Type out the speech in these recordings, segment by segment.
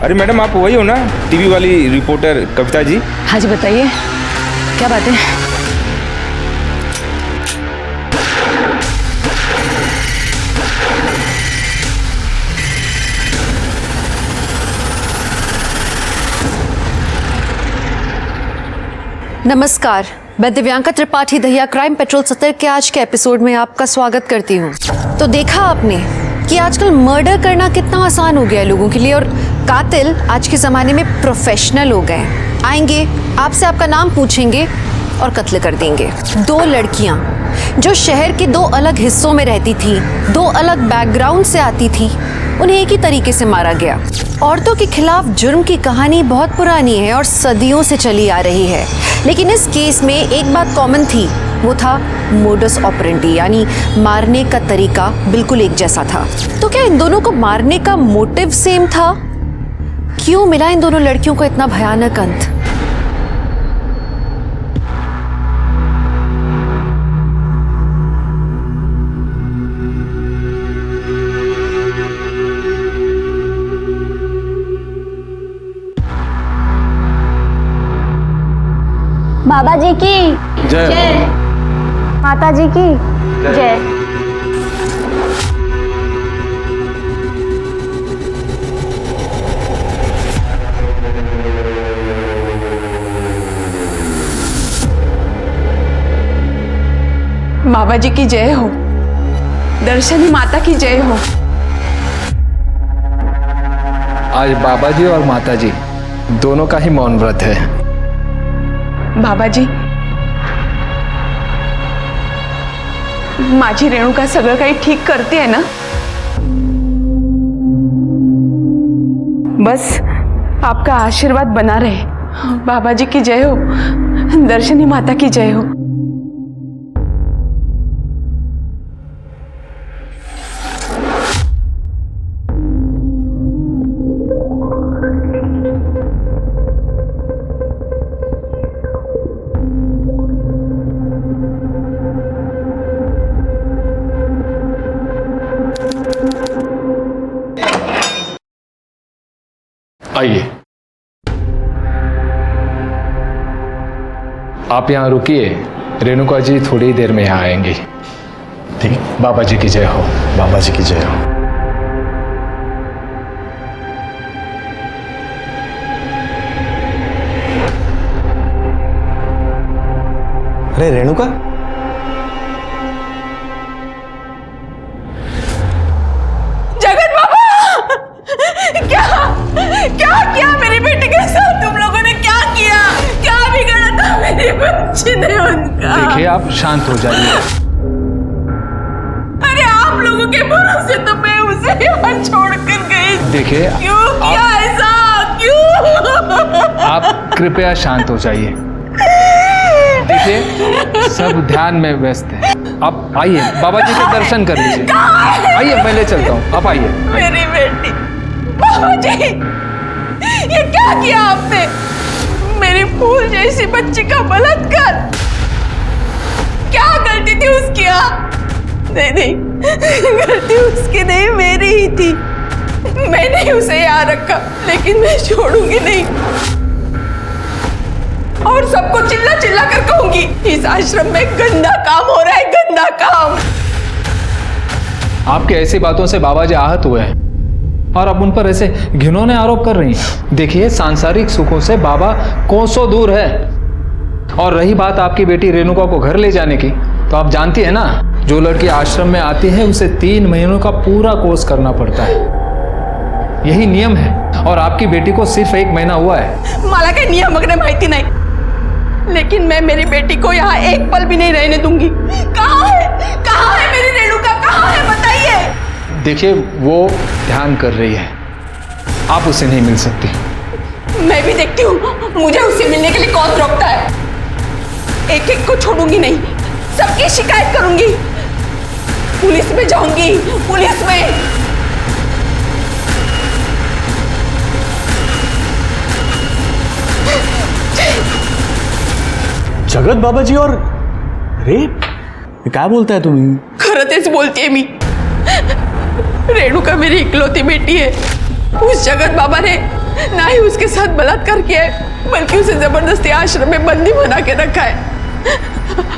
अरे मैडम, आप वही हो ना, टीवी वाली रिपोर्टर कविता जी? हाँ जी, बताइए क्या बात है। नमस्कार, मैं दिव्यांका त्रिपाठी दहिया क्राइम पेट्रोल 70 के आज के एपिसोड में आपका स्वागत करती हूँ। तो देखा आपने कि आजकल मर्डर करना कितना आसान हो गया है लोगों के लिए, और कातिल आज के ज़माने में प्रोफेशनल हो गए। आएंगे, आपसे आपका नाम पूछेंगे और कत्ल कर देंगे। 2 लड़कियाँ जो शहर के 2 अलग हिस्सों में रहती थी, 2 अलग बैकग्राउंड से आती थी, उन्हें एक ही तरीके से मारा गया। औरतों के खिलाफ जुर्म की कहानी बहुत पुरानी है और सदियों से चली आ रही है, लेकिन इस केस में एक बात कॉमन थी, वो था मोडस ऑपरेंडी, यानी मारने का तरीका बिल्कुल एक जैसा था। तो क्या इन दोनों को मारने का मोटिव सेम था? क्यों मिला इन दोनों लड़कियों को इतना भयानक अंत? बाबा जी की जय, माता जी की जय। बाबा जी की जय हो, दर्शनी माता की जय हो। आज बाबा जी और माता जी दोनों का ही मौन व्रत है। बाबा जी, माझी रेणुका सगळं काही ठीक करते है ना? बस आपका आशीर्वाद बना रहे। बाबा जी की जय हो, दर्शनी माता की जय हो। आइए, आप यहाँ रुकिए, रेणुका जी थोड़ी ही देर में यहाँ आएंगी। ठीक, बाबा जी की जय हो। बाबा जी की जय हो। अरे रेणुका, जगत बाबा, क्या किया मेरी बेटी के साथ? तुम लोगों ने क्या किया? क्या बिगाड़ा था मेरी बच्ची ने उनका? देखिए, आप शांत हो जाइए। अरे आप लोगों के भरोसे तो मैं उसे यहाँ छोड़कर गई। देखिए, क्यों किया ऐसा? क्यों? आप कृपया शांत हो जाइए। देखिए, सब ध्यान में व्यस्त है। आप आइए, बाबा जी के दर्शन कर लीजिए। आइए, मैं ले चलता हूँ, आप आइए। मेरी बेटी, बाबा जी, ये क्या किया आपने? मेरी फूल जैसी बच्ची का बलात्कार। क्या गलती थी उसकी? नहीं, गलती उसकी नहीं, मेरी ही थी। मैंने उसे यहाँ रखा, लेकिन मैं छोड़ूंगी नहीं, और सबको चिल्ला चिल्ला कर कहूंगी, इस आश्रम में गंदा काम हो रहा है, गंदा काम। आपके ऐसी बातों से बाबा जी आहत हुए हैं और अब उन पर ऐसे घिनौने आरोप कर रही हैं। देखिए, सांसारिक सुखों से बाबा कोसों दूर है। और रही बात आपकी बेटी रेणुका को घर ले जाने की, तो आप जानती है ना, जो लड़की आश्रम में आती है उसे 3 महीनों का पूरा कोर्स करना पड़ता है। यही नियम है, और आपकी बेटी को सिर्फ 1 महीना हुआ है। मला काही नियम वगैरह माहिती नहीं, लेकिन मैं मेरी बेटी को यहाँ एक पल भी नहीं रहने दूंगी। कहाँ है मेरी रेणुका? कहाँ है, बताइए। देखिए, वो ध्यान कर रही है, आप उसे नहीं मिल सकती। मैं भी देखती हूँ मुझे उससे मिलने के लिए कौन रोकता है। एक एक को छोड़ूंगी नहीं, सबकी शिकायत करूंगी, पुलिस में जाऊंगी, पुलिस में। जगत बाबाजी और रेप, क्या बोलता है तुम्ही? खरं तेच बोलतेय मी। रेणुका मेरी इकलौती बेटी है। उस जगत बाबा ने ना ही उसके साथ बलात्कार किया है, बल्कि उसे जबरदस्ती आश्रम में बंदी बना के रखा है।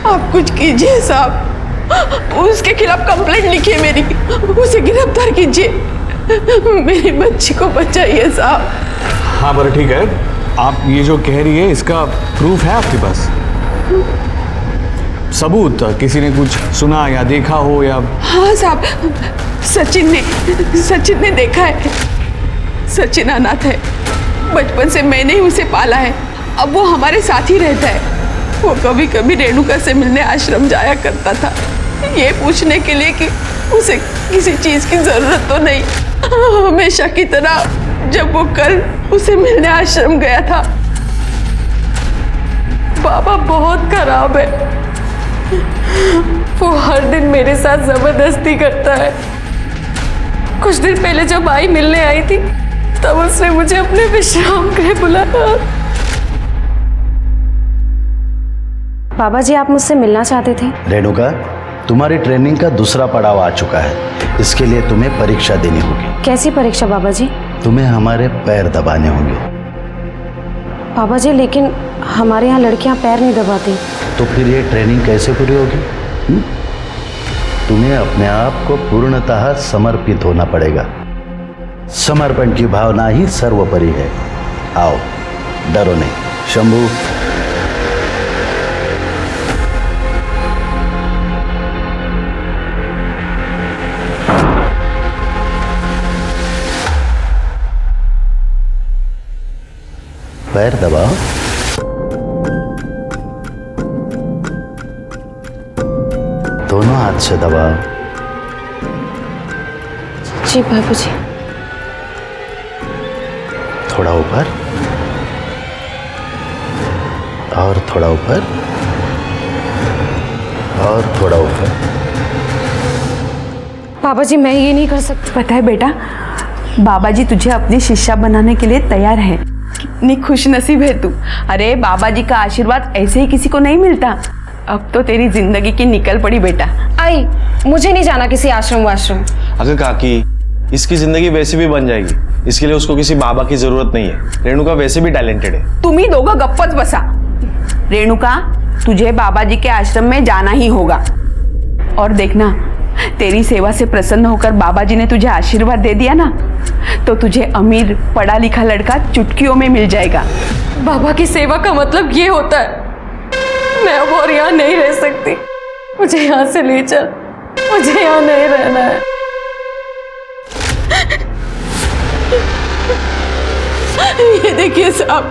आप कुछ कीजिए साहब, उसके खिलाफ कंप्लेंट लिखिए मेरी, उसे गिरफ्तार कीजिए, मेरी बच्ची को बचाइए साहब। हाँ बड़ा ठीक है, आप ये जो कह रही है इसका प्रूफ है आपके पास? सबूत किसी ने कुछ सुना या देखा हो या? हाँ साहब, सचिन ने देखा है। सचिन अनाथ है, बचपन से मैंने ही उसे पाला है, अब वो हमारे साथ ही रहता है। वो कभी कभी रेणुका से मिलने आश्रम जाया करता था, ये पूछने के लिए कि उसे किसी चीज की जरूरत तो नहीं। हमेशा की तरह जब वो कल उसे मिलने आश्रम गया था, बाबा बहुत खराब है, वो हर दिन मेरे साथ जबरदस्ती करता है। कुछ दिन पहले जब आई मिलने आई थी, तब उसने मुझे अपने विश्राम गृह बुलाया। बाबा जी, आप मुझसे मिलना चाहते थे? रेणुका, तुम्हारी ट्रेनिंग का दूसरा पड़ाव आ चुका है। इसके लिए तुम्हें परीक्षा देनी होगी। कैसी परीक्षा बाबा जी? तुम्हें हमारे पैर दबाने होंगे। बाबा जी, लेकिन हमारे यहाँ लड़कियाँ पैर नहीं दबाती। तो फिर ये ट्रेनिंग कैसे पूरी होगी? तुम्हें अपने आप को पूर्णतः समर्पित होना पड़ेगा। समर्पण की भावना ही सर्वोपरि है। आओ, डरो नहीं। शंभू, पैर दबाओ। दोनों हाथ से दबाओ। जी बाबू जी। थोड़ा ऊपर और थोड़ा ऊपर और थोड़ा ऊपर। बाबा जी, मैं ये नहीं कर सकती। पता है बेटा, बाबा जी तुझे अपनी शिष्या बनाने के लिए तैयार है। कितनी खुश नसीब है तू। अरे बाबा जी का आशीर्वाद ऐसे ही किसी को नहीं मिलता। अब तो तेरी जिंदगी की निकल पड़ी बेटा। आई, मुझे नहीं जाना किसी आश्रम वाश्रम। अगर काकी, इसकी जिंदगी वैसे भी बन जाएगी, इसके लिए उसको किसी बाबा की जरूरत नहीं है। रेणुका वैसे भी टैलेंटेड है। तुम ही दोगा गप्पच बसा। रेणुका, तुझे बाबा जी के आश्रम में जाना ही होगा। और देखना, तेरी सेवा से प्रसन्न होकर बाबा जी ने तुझे आशीर्वाद दे दिया ना, तो तुझे अमीर पढ़ा लिखा लड़का चुटकियों में मिल जाएगा। बाबा की सेवा का मतलब ये होता है। मैं अब और यहाँ नहीं रह सकती, मुझे यहाँ से ले चल, मुझे यहाँ नहीं रहना है। ये देखिए साहब,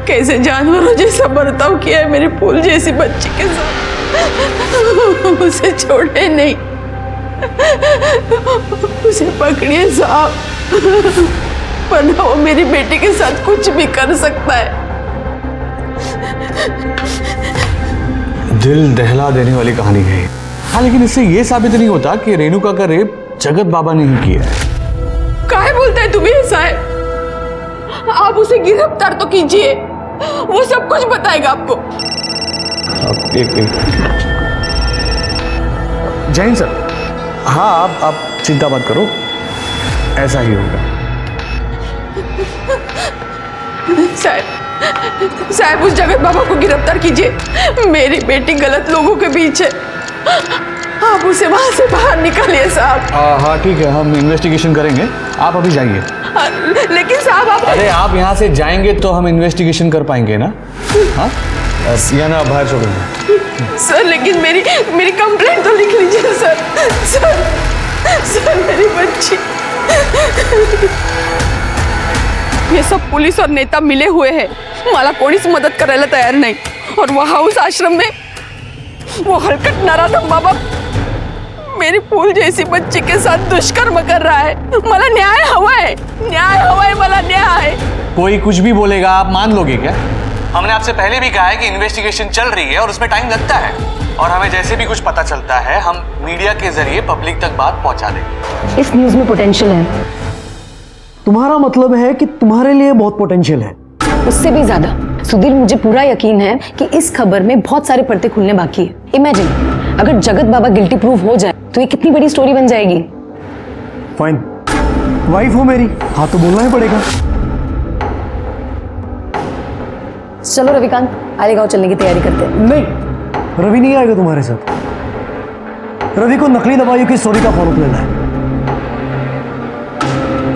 कैसे जानवरों जैसा बर्ताव किया है मेरी फूल जैसी बच्ची के साथ। उसे छोड़े नहीं, उसे पकड़िए साहब, वरना वो मेरी बेटी के साथ कुछ भी कर सकता है। दिल दहला देने वाली कहानी है। हाँ, लेकिन इससे ये साबित नहीं होता कि रेणुका का रेप जगत बाबा ने ही किया है। काहे बोलता है तुम्हें ऐसा है? आप उसे गिरफ्तार तो कीजिए, वो सब कुछ बताएगा आपको। एक जैन सर, हाँ आप चिंता मत करो, ऐसा ही होगा। साहब उस जगत बाबा को गिरफ्तार कीजिए, मेरी बेटी गलत लोगों के बीच है, आप उसे वहां से बाहर निकालिए साहब। हाँ ठीक है, हम इन्वेस्टिगेशन करेंगे, आप अभी जाइए। लेकिन साहब आप अरे आप यहाँ से जाएंगे तो हम इन्वेस्टिगेशन कर पाएंगे ना? हाँ, या ना बाहर छोड़ेंगे। सर लेकिन मेरी कंप्लेंट तो लिख लीजिए सर मेरी बच्ची। ये सब पुलिस और नेता मिले हुए हैं, मला कोणीच मदत करायला तयार नाही। और वहाँ उस आश्रम में वो हलकट नराधम बाबा मेरी फूल जैसी बच्ची के साथ दुष्कर्म कर रहा है। मला न्याय हवा है, मला न्याय। कोई कुछ भी बोलेगा आप मान लोगे क्या? हमने आपसे पहले भी कहा है कि इन्वेस्टिगेशन चल रही है और उसमें टाइम लगता है, और हमें जैसे भी कुछ पता चलता है हम मीडिया के जरिए पब्लिक तक बात पहुंचा देंगे। इस न्यूज में पोटेंशियल है। तुम्हारा मतलब है कि तुम्हारे लिए बहुत पोटेंशियल है? उससे भी ज्यादा सुधीर, मुझे पूरा यकीन है कि इस खबर में बहुत सारे पर्दे खुलने बाकी है। इमेजिन अगर जगत बाबा गिल्टी प्रूव हो जाए तो ये कितनी बड़ी स्टोरी बन जाएगी। फाइन, वाइफ हो मेरी, हाँ तो बोलना ही पड़ेगा। चलो रविकांत, आलेगांव चलने की तैयारी करते हैं। नहीं, रवि नहीं आएगा तुम्हारे साथ। रवि को नकली दवाइयों की स्टोरी का फॉलोअप लेना है।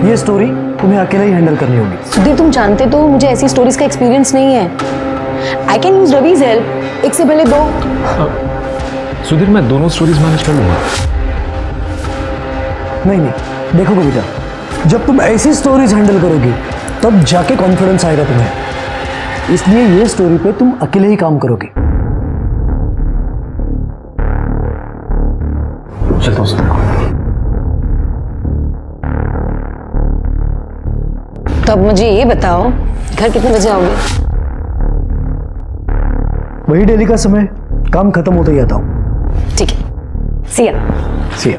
ये स्टोरी तुम्हें अकेले ही हैंडल करनी होगी। सुधीर, तुम जानते तो मुझे ऐसी स्टोरीज का एक्सपीरियंस नहीं है। I can use Ravi's help. एक से पहले दो। सुधीर, मैं दोनों स्टोरीज मैनेज कर लूंगा। नहीं, देखो कविता, जब तुम ऐसी स्टोरीज हैंडल करोगी तब जाके कॉन्फिडेंस आएगा तुम्हें। इसलिए ये स्टोरी पे तुम अकेले ही काम करोगी। चलता हूँ। तो अब मुझे ये बताओ, घर कितने बजे आओगे? वही डेली का समय, काम खत्म होते ही आता हूँ। ठीक है, सिया। सिया।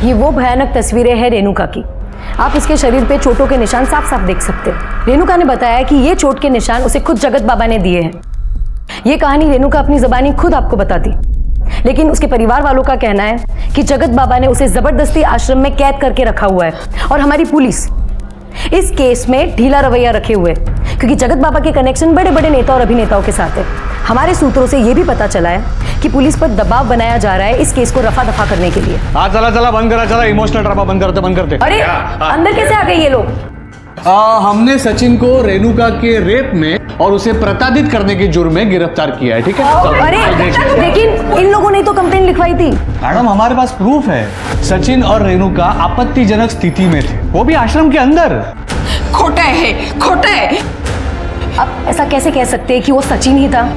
ये वो भयानक तस्वीरें हैं रेणुका की। आप इसके शरीर पे चोटों के निशान साफ साफ देख सकते हैं। रेणुका ने बताया कि ये चोट के निशान उसे खुद जगत बाबा ने दिए हैं। ये कहानी रेणुका अपनी ज़बानी खुद आपको बताती, लेकिन उसके परिवार वालों का कहना है कि जगत बाबा ने उसे जबरदस्ती आश्रम में कैद करके रखा हुआ है और हमारी पुलिस इस केस में ढीला रवैया रखे हुए, क्योंकि जगत बाबा के कनेक्शन बड़े बड़े नेता और अभिनेताओं के साथ है। हमारे सूत्रों से यह भी पता चला है कि पुलिस पर दबाव बनाया जा रहा है इस केस को रफा दफा करने के लिए। हाँ चला चला, बंद करा, चला इमोशनल ड्रामा बंद करते। अरे अंदर कैसे आ गए ये लोग? हमने सचिन को रेणुका के रेप में और उसे प्रताड़ित करने के जुर्म में गिरफ्तार किया है। ठीक है, अरे लेकिन इन लोगों ने तो कंप्लेंट लिखवाई थी। मैडम, हमारे पास प्रूफ है। सचिन और रेणुका आपत्तिजनक स्थिति में थे, वो भी आश्रम के अंदर। खोटा है, खोटा है। आप ऐसा कैसे कह सकते हैं कि वो सचिन ही था?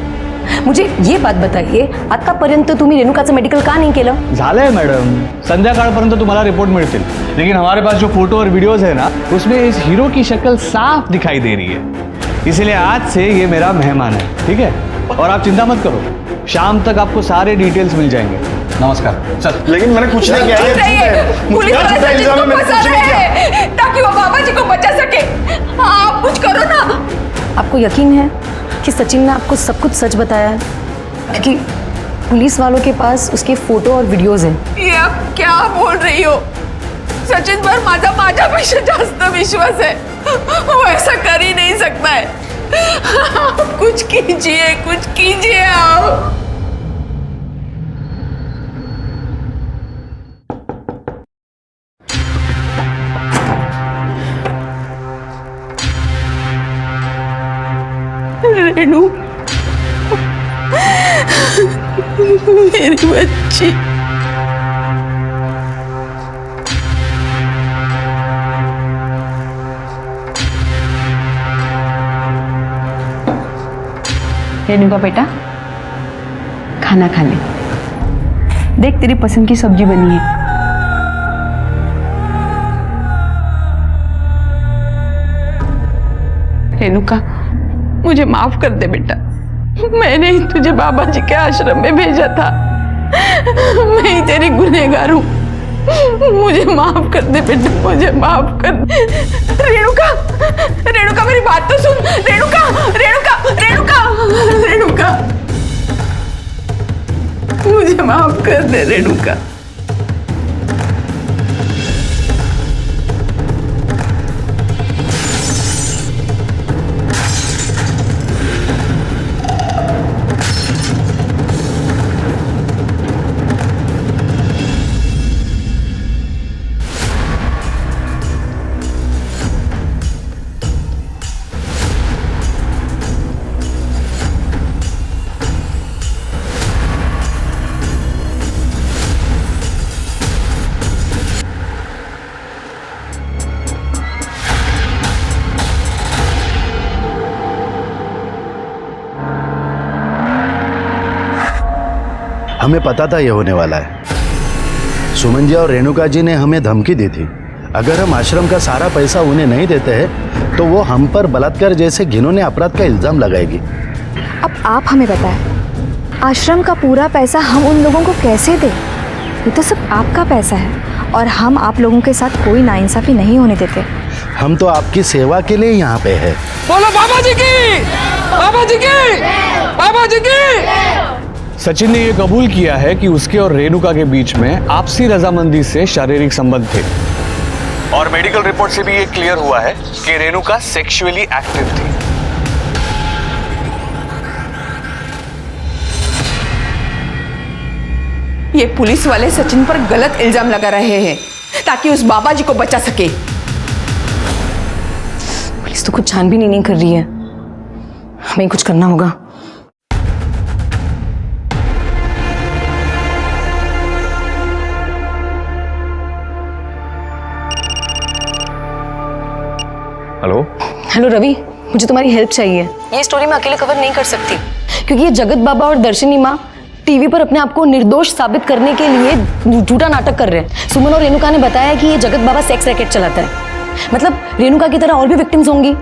मुझे ये बात बताइए, आतापर्यंत तुम्ही रेणुकाचं मेडिकल का नाही केलं? झालंय मॅडम, संध्याकाळपर्यंत तुम्हाला रिपोर्ट मिळतील। लेकिन हमारे पास जो फोटो और वीडियोस है ना, उसमें इस हीरो की शक्ल साफ दिखाई दे रही है। इसलिए आज से ये मेरा मेहमान है, ठीक है? और आप चिंता मत करो, शाम तक आपको सारे डिटेल्स मिल जाएंगे। नमस्कार। चल। लेकिन मैंने कुछ नहीं किया है। पुलिस वाले सचिन को फंसा रहे हैं ताकि वो बाबा जी को बचा सके। आप कुछ करो ना। आपको यकीन है कि सचिन ने आपको सब कुछ सच बताया है? क्योंकि पुलिस वालों के पास उसके फोटो और वीडियोस हैं। ये आप क्या बोल रही हो? सचिन पर माझ्यापेक्षा जास्त विश्वास है। वो ऐसा कर ही नहीं सकता है। कुछ कीजिए आप। रेणु, मेरी बच्ची। रेणुका बेटा, खाना खा ले। देख, तेरी पसंद की सब्जी बनी है। रेणुका, मुझे माफ कर दे बेटा। मैंने ही तुझे बाबा जी के आश्रम में भेजा था। मैं ही तेरी गुनहगार हूँ। मुझे माफ कर दे बेटा, मुझे माफ कर दे। रेणुका, रेणुका मेरी बात तो सुन। रेणुका, रेणुका, रेणुका, रेणुका, मुझे माफ कर दे रेणुका। हमें पता था ये होने वाला है। सुमन जी और रेणुका जी ने हमें धमकी दी थी, अगर हम आश्रम का सारा पैसा उन्हें नहीं देते हैं तो वो हम पर बलात्कार जैसे घिनौने अपराध का इल्जाम लगाएगी। अब आप हमें बताएं, आश्रम का पूरा पैसा हम उन लोगों को कैसे दें? ये तो सब आपका पैसा है और हम आप लोगों के साथ कोई नाइंसाफी नहीं होने देते। हम तो आपकी सेवा के लिए यहाँ पे है। बोलो बाबा जी की, बाबा जी की, बाबा जी की। सचिन ने यह कबूल किया है कि उसके और रेणुका के बीच में आपसी रजामंदी से शारीरिक संबंध थे। और मेडिकल रिपोर्ट से भी ये क्लियर हुआ है कि रेणुका सेक्सुअली एक्टिव थी। ये पुलिस वाले सचिन पर गलत इल्जाम लगा रहे हैं ताकि उस बाबा जी को बचा सके। पुलिस तो कुछ छानबीन ही नहीं कर रही है, हमें कुछ करना होगा। हेलो रवि, मुझे तुम्हारी हेल्प चाहिए। ये स्टोरी मैं अकेले कवर नहीं कर सकती क्योंकि ये जगत बाबा और दर्शनी माँ टीवी पर अपने आप को निर्दोष साबित करने के लिए झूठा नाटक कर रहे हैं। सुमन और रेणुका ने बताया कि ये जगत बाबा सेक्स रैकेट चलाता है, मतलब रेणुका की तरह और भी विक्टिम्स होंगी।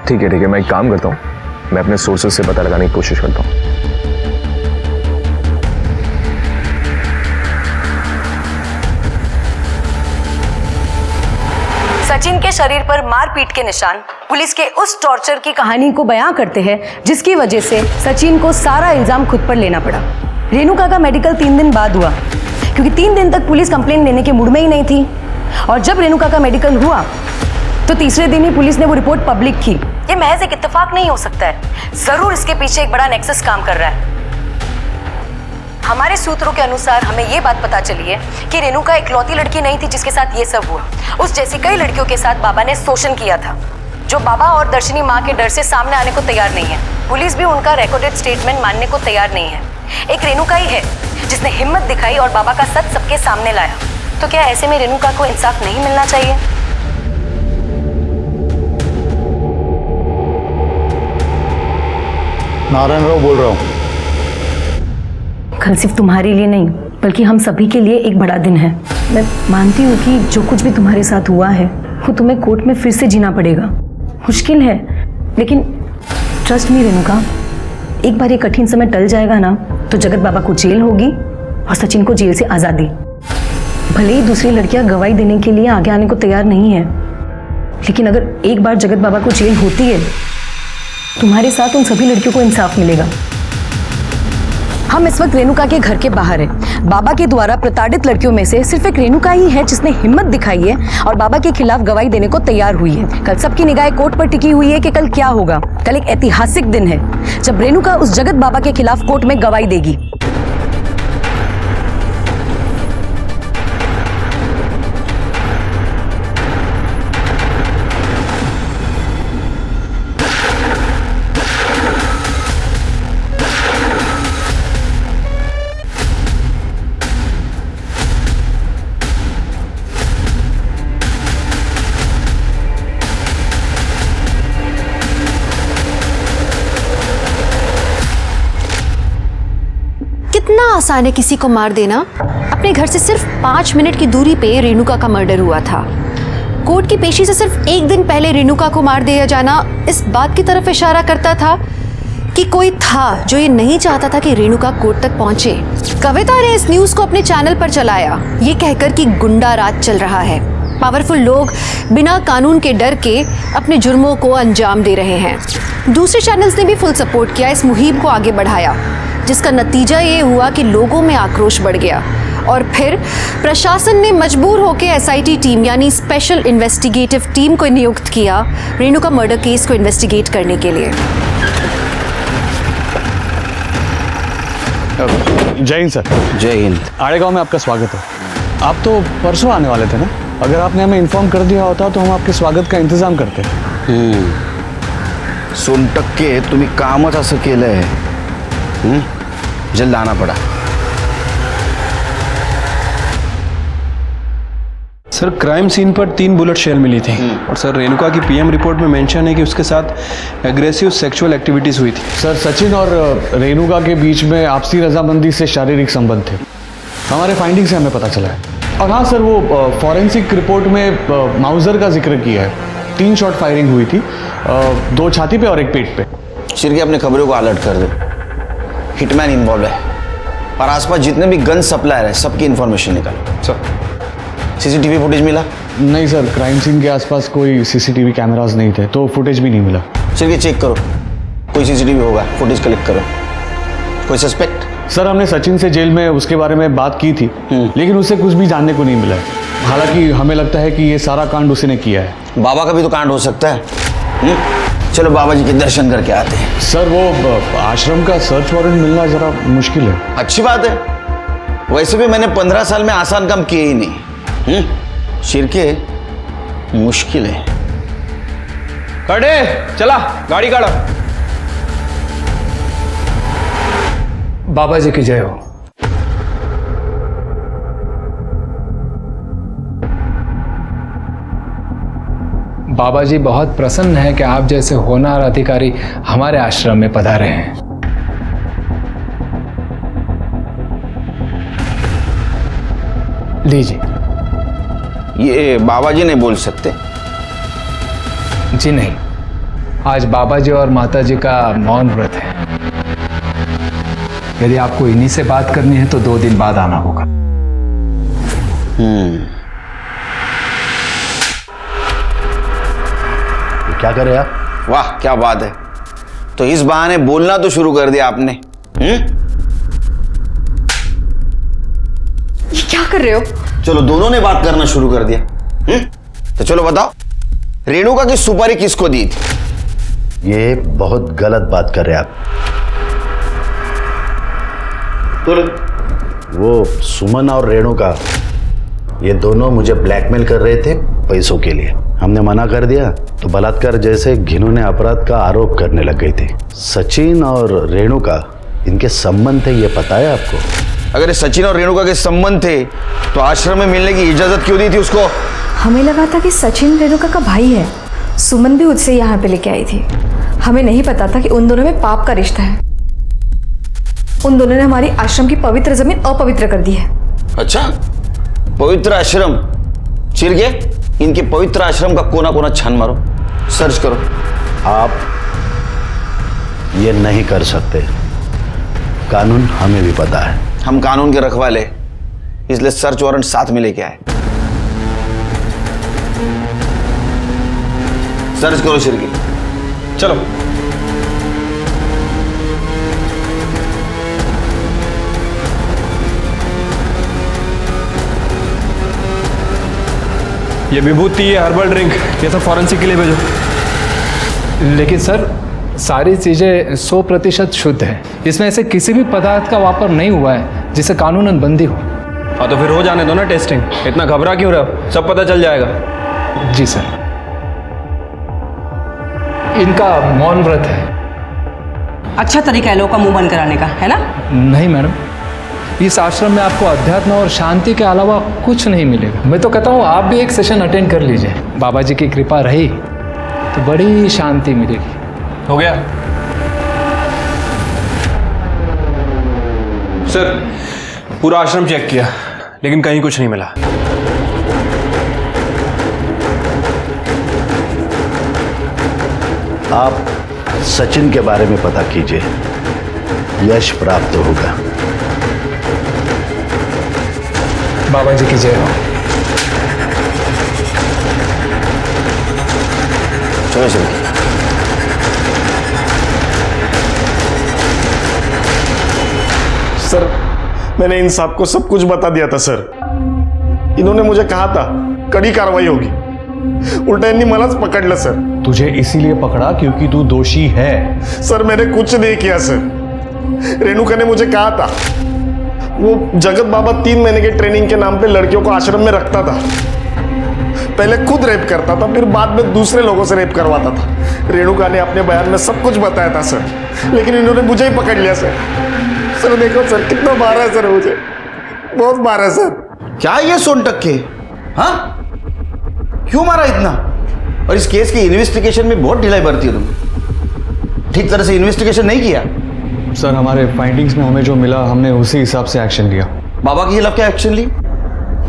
ठीक है, मैं एक काम करता हूँ, मैं अपने सोर्सेज से पता लगाने की कोशिश करता हूँ। सचिन के शरीर पर मारपीट के निशान पुलिस के उस टॉर्चर की कहानी को बयां करते हैं जिसकी वजह से सचिन को सारा इल्जाम खुद पर लेना पड़ा। रेणुका का मेडिकल 3 दिन बाद हुआ क्योंकि 3 दिन तक पुलिस कंप्लेंट लेने के मूड में ही नहीं थी, और जब रेणुका का मेडिकल हुआ तो तीसरे दिन ही पुलिस ने वो रिपोर्ट पब्लिक की। ये महज एक इत्तेफाक नहीं हो सकता है, जरूर इसके पीछे एक बड़ा नेक्सस काम कर रहा है। हमारे सूत्रों के अनुसार हमें ये बात पता चली है कि रेणुका इकलौती लड़की नहीं थी जिसके साथ ये सब हुआ। उस जैसी कई लड़कियों के साथ बाबा ने शोषण किया था, जो बाबा और दर्शनी माँ के डर से सामने आने को तैयार नहीं है। पुलिस भी उनका रिकॉर्डेड स्टेटमेंट मानने को तैयार नहीं है। एक रेणुका ही है जिसने हिम्मत दिखाई और बाबा का सच सबके सामने लाया। तो क्या ऐसे में रेणुका को इंसाफ नहीं मिलना चाहिए? नारायण राव बोल रहा हूँ। कल सिर्फ तुम्हारे लिए नहीं बल्कि हम सभी के लिए एक बड़ा दिन है। मैं मानती हूँ कि जो कुछ भी तुम्हारे साथ हुआ है वो तुम्हें कोर्ट में फिर से जीना पड़ेगा। मुश्किल है, लेकिन ट्रस्ट मी रेणुका, एक बार ये कठिन समय टल जाएगा ना तो जगत बाबा को जेल होगी और सचिन को जेल से आज़ादी। भले ही दूसरी लड़कियां गवाही देने के लिए आगे आने को तैयार नहीं है, लेकिन अगर एक बार जगत बाबा को जेल होती है तुम्हारे साथ उन सभी लड़कियों को इंसाफ मिलेगा। हम इस वक्त रेणुका के घर के बाहर हैं। बाबा के द्वारा प्रताड़ित लड़कियों में से सिर्फ एक रेणुका ही है जिसने हिम्मत दिखाई है और बाबा के खिलाफ गवाही देने को तैयार हुई है। कल सबकी निगाहें कोर्ट पर टिकी हुई है कि कल क्या होगा। कल एक ऐतिहासिक दिन है जब रेणुका उस जगत बाबा के खिलाफ कोर्ट में गवाही देगी। कितना आसान है किसी को मार देना। अपने घर से सिर्फ 5 मिनट की दूरी पे रेणुका का मर्डर हुआ था। कोर्ट की पेशी से सिर्फ 1 दिन पहले रेणुका को मार दिया जाना इस बात की तरफ इशारा करता था कि कोई था जो ये नहीं चाहता था कि रेणुका कोर्ट तक पहुंचे। कविता ने इस न्यूज को अपने चैनल पर चलाया, ये कहकर कि गुंडा राज चल रहा है, पावरफुल लोग बिना कानून के डर के अपने जुर्मों को अंजाम दे रहे हैं। दूसरे चैनल्स ने भी फुल सपोर्ट किया, इस मुहिम को आगे बढ़ाया, जिसका नतीजा ये हुआ कि लोगों में आक्रोश बढ़ गया और फिर प्रशासन ने मजबूर होकर एसआईटी टीम यानी स्पेशल इन्वेस्टिगेटिव टीम को नियुक्त किया रेणुका मर्डर केस को इन्वेस्टिगेट करने के लिए। जय हिंद सर। जय हिंद। आड़ेगांव में आपका स्वागत है। आप तो परसों आने वाले थे ना? अगर आपने हमें इन्फॉर्म कर दिया होता तो हम आपके स्वागत का इंतजाम करते। सोनटक्के तुम्ही कामच असं केलंय, जल्द आना पड़ा। सर क्राइम सीन पर 3 बुलेट शेल मिली थी और सर रेणुका की पीएम रिपोर्ट में मेंशन है कि उसके साथ एग्रेसिव सेक्सुअल एक्टिविटीज हुई थी। सर सचिन और रेणुका के बीच में आपसी रजामंदी से शारीरिक संबंध थे, हमारे फाइंडिंग से हमें पता चला है। और हाँ सर, वो फॉरेंसिक रिपोर्ट में माउजर का जिक्र किया है। 3 शॉट फायरिंग हुई थी, 2 छाती पे और 1 पेट पे। शिरके अपने खबरों को अलर्ट कर दे, हिटमैन इन्वॉल्व है और आसपास जितने भी गन सप्लायर है सबकी इंफॉर्मेशन निकालो। सर सीसीटीवी फुटेज मिला? नहीं सर, क्राइम सीन के आसपास कोई सीसीटीवी कैमरास नहीं थे तो फुटेज भी नहीं मिला। सिर्फ चेक करो, कोई सीसीटीवी होगा, फुटेज कलेक्ट करो। कोई सस्पेक्ट? सर हमने सचिन से जेल में उसके बारे में बात की थी, लेकिन उससे कुछ भी जानने को नहीं मिला है। हालांकि हमें लगता है कि ये सारा कांड उसी ने किया है। बाबा का भी तो कांड हो सकता है। चलो बाबा जी के दर्शन करके आते हैं। सर वो आश्रम का सर्च वारंट मिलना जरा मुश्किल है। अच्छी बात है, वैसे भी मैंने 15 साल में आसान काम किए ही नहीं। शिरके मुश्किल है। खड़े चला, गाड़ी काढ़ो। बाबा जी की जय हो। बाबा जी बहुत प्रसन्न है कि आप जैसे होनहार अधिकारी हमारे आश्रम में पधारे हैं। लीजिए। ये बाबा जी नहीं बोल सकते? जी नहीं, आज बाबा जी और माता जी का मौन व्रत है। यदि आपको इन्हीं से बात करनी है तो 2 दिन बाद आना होगा। क्या करे आप? वाह क्या बात है, तो इस बहाने बोलना तो शुरू कर दिया आपने। ये क्या कर रहे हो? चलो दोनों ने बात करना शुरू कर दिया। तो चलो बताओ, रेणुका की सुपारी किसको दी थी? ये बहुत गलत बात कर रहे आप। वो सुमन और रेणुका ये दोनों मुझे ब्लैकमेल कर रहे थे पैसों के लिए। हमने मना कर दिया तो बलात्कार जैसे घिनौने अपराध का आरोप करने लग गई थी। सचिन और रेणुका इनके संबंध थे, ये पता है आपको? अगर सचिन और रेणुका के संबंध थे तो आश्रम में मिलने की इजाजत क्यों दी थी उसको? हमें लगा था कि सचिन रेणुका का भाई है। सुमन भी उससे यहाँ पे लेके आई थी। हमें नहीं पता था कि उन दोनों में पाप का रिश्ता है। उन दोनों ने हमारी आश्रम की पवित्र जमीन अपवित्र कर दी है। अच्छा, पवित्र आश्रम? चिरगे, इनके पवित्र आश्रम का कोना कोना छान मारो, सर्च करो। आप ये नहीं कर सकते, कानून हमें भी पता है। हम कानून के रखवाले, इसलिए सर्च वारंट साथ में लेके आए। सर्च करो शिरके। चलो। ये विभूति, ये हर्बल ड्रिंक, ये सब फॉरेंसिक के लिए भेजो। लेकिन सर सारी चीजें 100% शुद्ध है। इसमें ऐसे किसी भी पदार्थ का वापर नहीं हुआ है जिसे कानूनन बंदी हो। हाँ तो फिर हो जाने दो ना टेस्टिंग, इतना घबरा क्यों रहे हो? सब पता चल जाएगा। जी सर। इनका मौन व्रत है। अच्छा तरीका है लोगों का मुंह बंद कराने का, है ना? नहीं मैडम, इस आश्रम में आपको अध्यात्म और शांति के अलावा कुछ नहीं मिलेगा। मैं तो कहता हूँ आप भी एक सेशन अटेंड कर लीजिए। बाबा जी की कृपा रही तो बड़ी शांति मिलेगी। हो गया सर, पूरा आश्रम चेक किया लेकिन कहीं कुछ नहीं मिला। आप सचिन के बारे में पता कीजिए, यश प्राप्त होगा। बाबा जी की जय हो। चलो चलो। सर मैंने इन साहब को सब कुछ बता दिया था सर। इन्होंने मुझे कहा था कड़ी कार्रवाई होगी, उल्टा इन्हीं मलाज पकड़ ला सर। तुझे इसीलिए पकड़ा क्योंकि तू दोषी है। सर मैंने कुछ नहीं किया सर। रेणुका ने मुझे कहा था वो जगत बाबा 3 महीने के ट्रेनिंग के नाम पे लड़कियों को आश्रम में रखता था। पहले खुद रेप करता था, फिर बाद में दूसरे लोगों से रेप करवाता था। रेणुका ने अपने बयान में सब कुछ बताया था सर, लेकिन इन्होंने मुझे ही पकड़ लिया सर। सर देखो सर कितना मारा है सर, मुझे बहुत मारा है सर। क्या ये सोन टक्के? हाँ क्यों मारा इतना? और इस केस की इन्वेस्टिगेशन में बहुत ढिलाई बरती है तुम। ठीक तरह से इन्वेस्टिगेशन नहीं किया। सर हमारे फाइंडिंग्स में हमें जो मिला हमने उसी हिसाब से एक्शन लिया। बाबा के खिलाफ क्या एक्शन ली?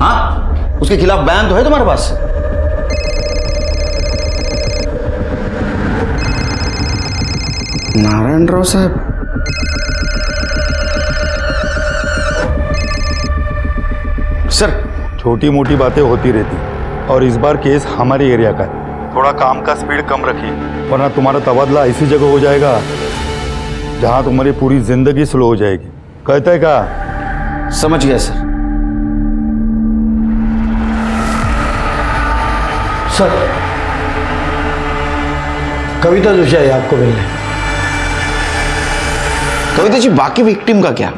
हाँ उसके खिलाफ बयान तो है तुम्हारे पास? नारायण राव साहब, सर छोटी मोटी बातें होती रहती और इस बार केस हमारे एरिया का है। थोड़ा काम का स्पीड कम रखिए वरना तुम्हारा तबादला ऐसी जगह हो जाएगा जहां तुम्हारी पूरी जिंदगी स्लो हो जाएगी। कहते हैं क्या? समझ गया सर। सर, कविता जोशी आई आपको मिलने। कविता जी, बाकी विक्टिम का क्या,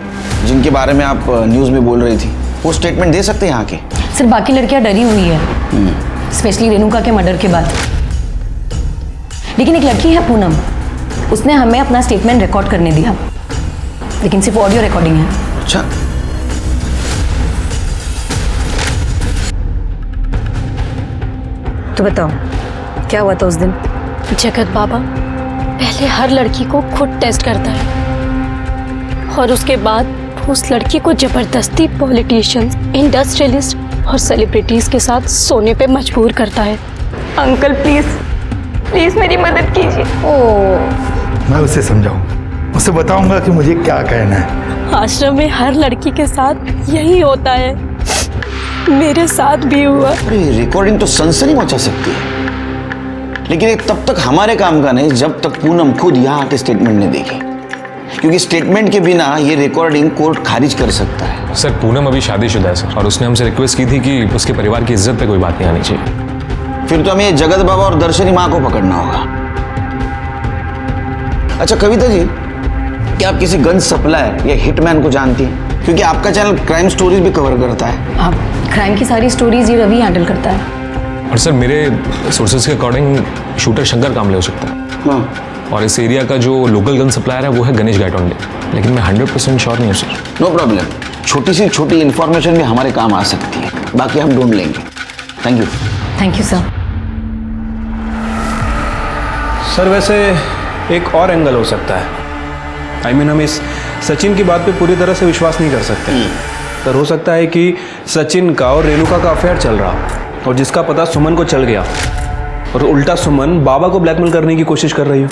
जिनके बारे में आप न्यूज़ में बोल रही थी, वो स्टेटमेंट दे सकते हैं यहाँ के? सर, बाकी लड़कियां डरी हुई है, स्पेशली रेणुका के मर्डर के बाद। लेकिन एक लड़की है पूनम, उसने हमें अपना स्टेटमेंट रिकॉर्ड करने दिया, लेकिन सिर्फ ऑडियो रिकॉर्डिंग है। अच्छा, तो बताओ क्या हुआ था उस दिन? जगत बाबा पहले हर लड़की को खुद टेस्ट करता है और उसके बाद उस लड़की को जबरदस्ती पॉलिटिशियंस, इंडस्ट्रियलिस्ट और सेलिब्रिटीज के साथ सोने पे मजबूर करता है। अंकल प्लीज प्लीज मेरी मदद कीजिए। मैं उसे समझाऊं, उसे बताऊंगा कि मुझे क्या कहना है। आश्रम में हर लड़की के साथ यही होता है, मेरे साथ भी हुआ। रिकॉर्डिंग तो सनसनी मचा सकती है, लेकिन ये तब तक हमारे काम का नहीं जब तक पूनम खुद यहाँ आके स्टेटमेंट नहीं देगी, क्योंकि स्टेटमेंट के बिना ये रिकॉर्डिंग कोर्ट खारिज कर सकता है। सर, पूनम अभी शादीशुदा है सर, और उसने हमसे रिक्वेस्ट की थी कि उसके परिवार की इज्जत पे कोई बात नहीं आनी चाहिए। फिर तो हमें जगत बाबा और दर्शनी माँ को पकड़ना होगा। अच्छा कविता जी, क्या आप किसी गन सप्लायर या हिटमैन को जानती हैं? क्योंकि आपका चैनल क्राइम स्टोरीज भी कवर करता है। आप क्राइम की सारी स्टोरीज ये रवि हैंडल करता है। और सर, मेरे सोर्सेज के अकॉर्डिंग शूटर शंकर कामले हो सकता है। हाँ। और इस एरिया का जो लोकल गन सप्लायर है वो है गणेश गायटोंडे, लेकिन मैं 100% श्योर नहीं हूँ सर। नो प्रॉब्लम, छोटी सी छोटी इन्फॉर्मेशन भी हमारे काम आ सकती है, बाकी हम ढूंढ लेंगे। Thank you. Thank you sir. Sir, वैसे एक और एंगल हो सकता है। I mean, हम इस सचिन की बात पे पूरी तरह से विश्वास नहीं कर सकते। सर, हो सकता है कि सचिन का और रेणुका का अफेयर चल रहा और जिसका पता सुमन को चल गया, और उल्टा सुमन बाबा को ब्लैकमेल करने की कोशिश कर रही हो।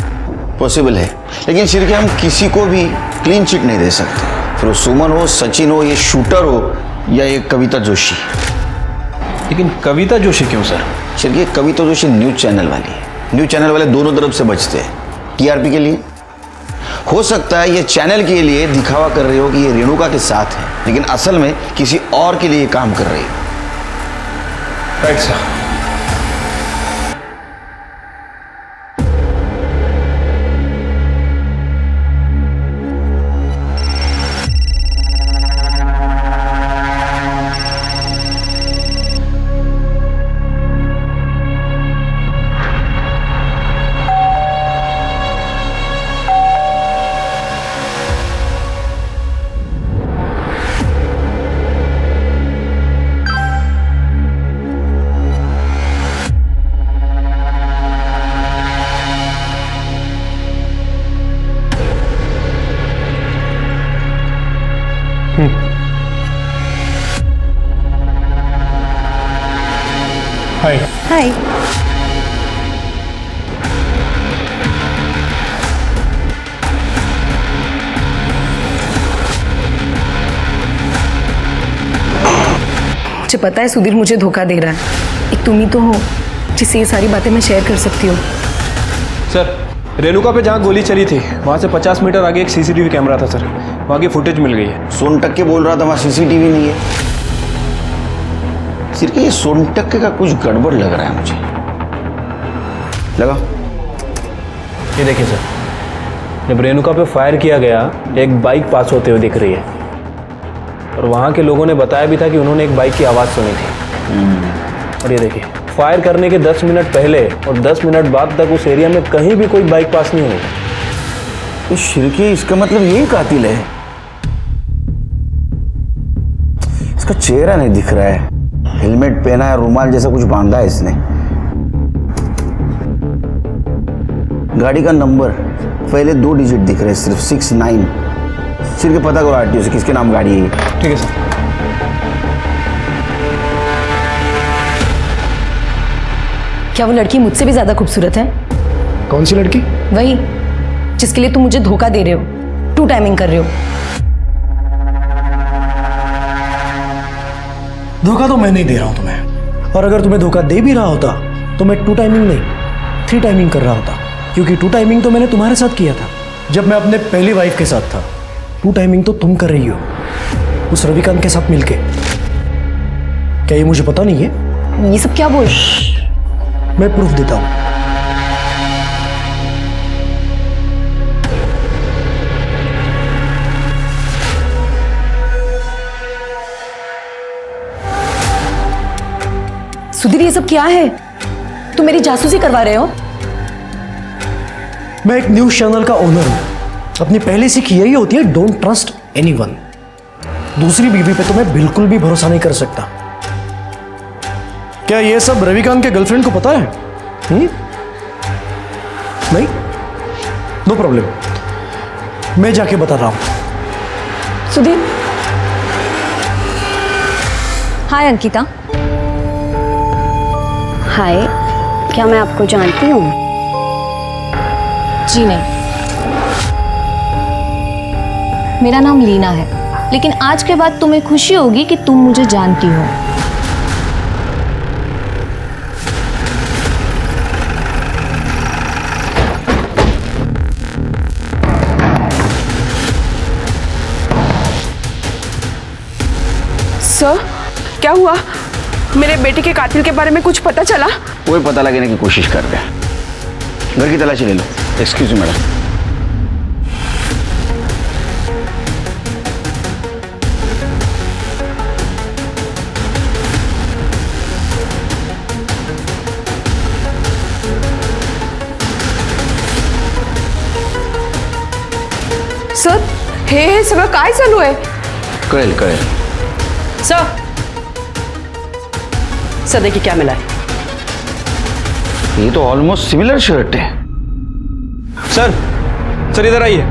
पॉसिबल है, लेकिन सिर्फ हम किसी को भी क्लीन चिट नहीं दे सकते, फिर वो सुमन हो, सचिन हो, ये शूटर हो या ये कविता जोशी। लेकिन कविता जोशी क्यों सर? सिर्फ ये कविता जोशी न्यूज चैनल वाली है, न्यूज चैनल वाले दोनों तरफ से बचते हैं, टीआरपी के लिए। हो सकता है ये चैनल के लिए दिखावा कर रही हो कि ये रेणुका के साथ है, लेकिन असल में किसी और के लिए काम कर रही है। Right sir. हाय। हाय। मुझे पता है सुधीर मुझे धोखा दे रहा है, एक तुम ही तो हो जिससे ये सारी बातें मैं शेयर कर सकती हूँ। सर, रेणुका पे जहाँ गोली चली थी वहाँ से 50 मीटर आगे एक सीसीटीवी कैमरा था सर, वहाँ की फुटेज मिल गई है। सोनटक्के बोल रहा था वहाँ सीसीटीवी नहीं है। सिर्फ ये सोनटक्के का कुछ गड़बड़ लग रहा है मुझे। लगा? ये देखिए सर, जब रेणुका पे फायर किया गया एक बाइक पास होते हुए दिख रही है, और वहाँ के लोगों ने बताया भी था कि उन्होंने एक बाइक की आवाज़ सुनी थी। और ये देखिए, फायर करने के 10 मिनट पहले और 10 मिनट बाद तक उस एरिया में कहीं भी कोई बाइक पास नहीं हुई। तो शिरके, इसका मतलब यही कातिल है। इसका चेहरा नहीं दिख रहा है, हेलमेट पहना है, रुमाल जैसा कुछ बांधा है इसने। गाड़ी का नंबर पहले 2 डिजिट दिख रहे हैं सिर्फ, 69। सिर्फ पता करो आरटीओ से किसके नाम गाड़ी है। ठीक है सर। क्या वो लड़की मुझसे भी ज्यादा खूबसूरत है? कौन सी लड़की? वही जिसके लिए तुम मुझे धोखा दे रहे हो, 2 टाइमिंग कर रहे हो। धोखा तो मैं नहीं दे रहा हूं तुम्हें, और अगर तुम्हें धोखा दे भी रहा होता तो मैं 2 टाइमिंग नहीं 3 टाइमिंग कर रहा होता, क्योंकि 2 टाइमिंग तो मैंने तुम्हारे साथ किया था जब मैं अपने पहली वाइफ के साथ था। 2 टाइमिंग तो तुम कर रही हो उस रविकांत के साथ मिलके। क्या ये मुझे पता नहीं है? ये सब क्या बोल? मैं प्रूफ देता हूं। सुधीर, ये सब क्या है? तुम मेरी जासूसी करवा रहे हो? मैं एक न्यूज चैनल का ओनर हूं। अपनी पहली सीख यही होती है, डोंट ट्रस्ट एनीवन। दूसरी बीवी पे तो मैं बिल्कुल भी भरोसा नहीं कर सकता। क्या ये सब रविकांत के गर्लफ्रेंड को पता है? नहीं, नो प्रॉब्लम, मैं जाके बता रहा हूं। सुधीर। हाय अंकिता। हाय, क्या मैं आपको जानती हूँ? जी नहीं, मेरा नाम लीना है, लेकिन आज के बाद तुम्हें खुशी होगी कि तुम मुझे जानती हो। सर, क्या हुआ? मेरे बेटे के कातिल के बारे में कुछ पता चला? वही पता लगाने की कोशिश कर रहे हैं। घर की तलाशी ले लो। Excuse me madam. सर, हे सगळं काय चालू आहे? कळेल। सर देखिए क्या मिला है। ये तो ऑलमोस्ट सिमिलर शर्ट है। सर इधर आइए।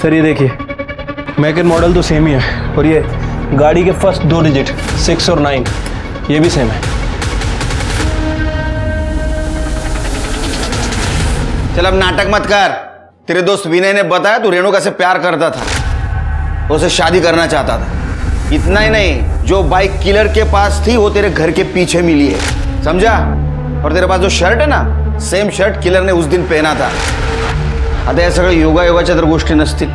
सर ये देखिए, मेक एंड मॉडल तो सेम ही है, और ये गाड़ी के फर्स्ट 2 डिजिट 6 और 9 ये भी सेम है। चल अब नाटक मत कर। तेरे दोस्त विनय ने बताया तू रेणुका से प्यार करता था, उसे शादी करना चाहता था। इतना ही नहीं, जो बाइक किलर के पास थी वो तेरे घर के पीछे मिली है, समझा? और तेरे पास जो शर्ट है ना, सेम शर्ट किलर ने उस दिन पहना था। आता या सगळं योगायोगाच्या तर गोष्टी नसतील।